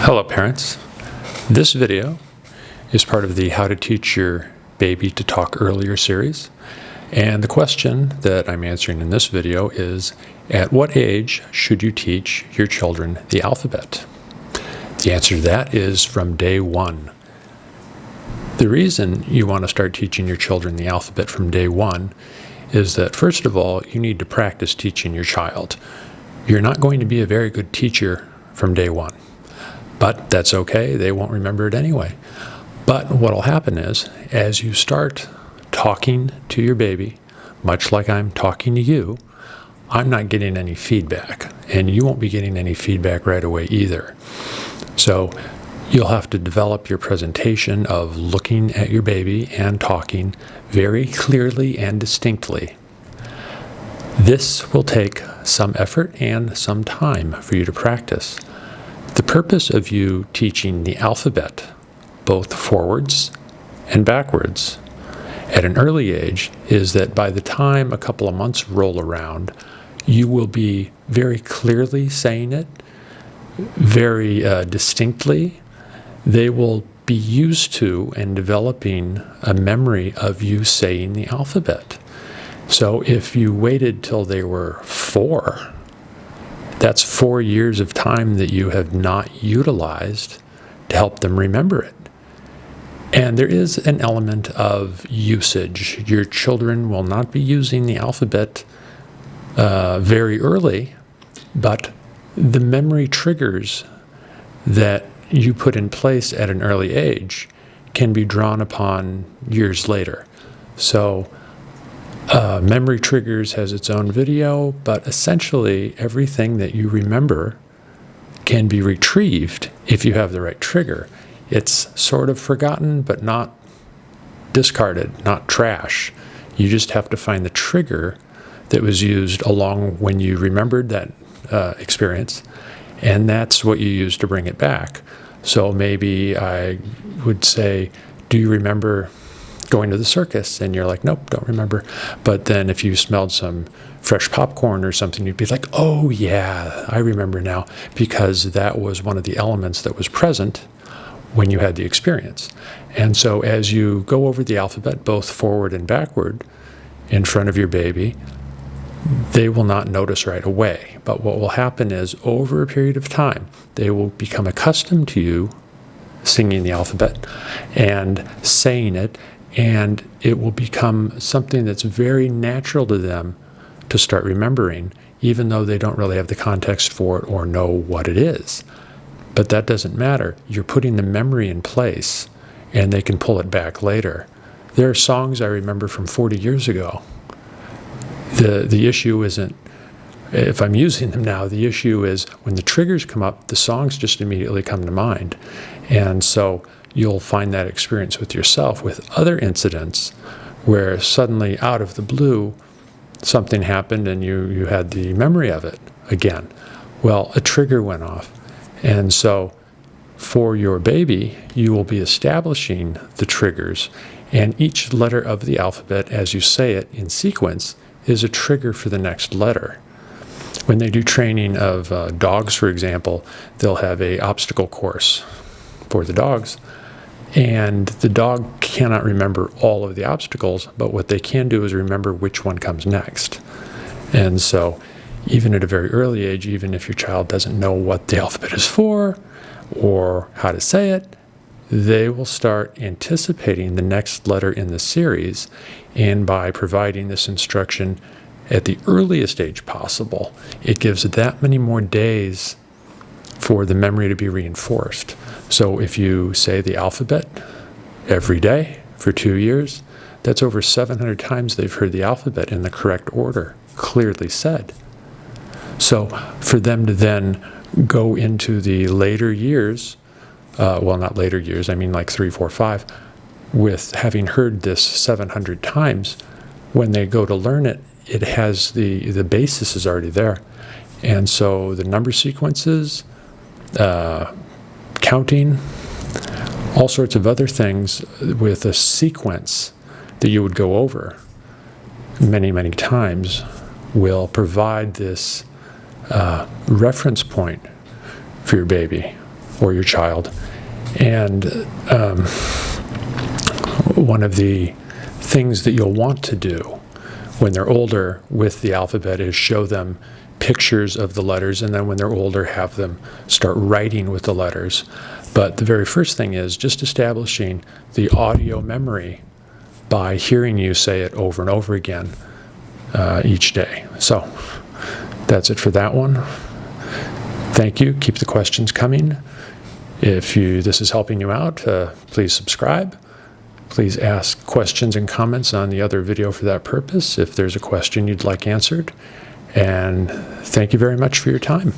Hello parents. This video is part of the How to Teach Your Baby to Talk Earlier series. And the question that I'm answering in this video is, at what age should you teach your children the alphabet? The answer to that is from day one. The reason you want to start teaching your children the alphabet from day one is that, first of all, you need to practice teaching your child. You're not going to be a very good teacher from day one. But that's okay, they won't remember it anyway. But what will happen is, as you start talking to your baby, much like I'm talking to you, I'm not getting any feedback, and you won't be getting any feedback right away either. So you'll have to develop your presentation of looking at your baby and talking very clearly and distinctly. This will take some effort and some time for you to practice. The purpose of you teaching the alphabet, both forwards and backwards, at an early age is that by the time a couple of months roll around, you will be very clearly saying it, very distinctly. They will be used to and developing a memory of you saying the alphabet. So if you waited till they were 4, that's 4 years of time that you have not utilized to help them remember it. And there is an element of usage. Your children will not be using the alphabet very early, but the memory triggers that you put in place at an early age can be drawn upon years later. So Memory Triggers has its own video, but essentially everything that you remember can be retrieved if you have the right trigger. It's sort of forgotten, but not discarded, not trash. You just have to find the trigger that was used along when you remembered that experience, and that's what you use to bring it back. So maybe I would say, do you remember going to the circus? And you're like, nope, don't remember. But then if you smelled some fresh popcorn or something, you'd be like, oh yeah, I remember now, because that was one of the elements that was present when you had the experience. And so as you go over the alphabet, both forward and backward, in front of your baby, they will not notice right away. But what will happen is, over a period of time, they will become accustomed to you singing the alphabet and saying it, and it will become something that's very natural to them to start remembering, even though they don't really have the context for it or know what it is. But that doesn't matter. You're putting the memory in place, and they can pull it back later. There are songs I remember from 40 years ago. The issue isn't if I'm using them now. The issue is when the triggers come up, the songs just immediately come to mind. And so you'll find that experience with yourself with other incidents where suddenly, out of the blue, something happened and you had the memory of it again. Well, a trigger went off. And so for your baby, you will be establishing the triggers, and each letter of the alphabet, as you say it in sequence, is a trigger for the next letter. When they do training of dogs, for example, they'll have an obstacle course for the dogs. And the dog cannot remember all of the obstacles, but what they can do is remember which one comes next. And so even at a very early age, even if your child doesn't know what the alphabet is for or how to say it, they will start anticipating the next letter in the series. And by providing this instruction at the earliest age possible, it gives that many more days for the memory to be reinforced. So if you say the alphabet every day for 2 years, that's over 700 times they've heard the alphabet in the correct order, clearly said. So for them to then go into the later years, well, not later years, I mean like 3, 4, 5, with having heard this 700 times, when they go to learn it, it has the basis is already there. And so the number sequences, counting, all sorts of other things with a sequence that you would go over many, many times will provide this reference point for your baby or your child. And one of the things that you'll want to do when they're older with the alphabet is show them pictures of the letters, and then when they're older, have them start writing with the letters. But the very first thing is just establishing the audio memory by hearing you say it over and over again each day. So that's it for that one. Thank you. Keep the questions coming. If this is helping you out, please subscribe. Please ask questions and comments on the other video for that purpose if there's a question you'd like answered. And thank you very much for your time.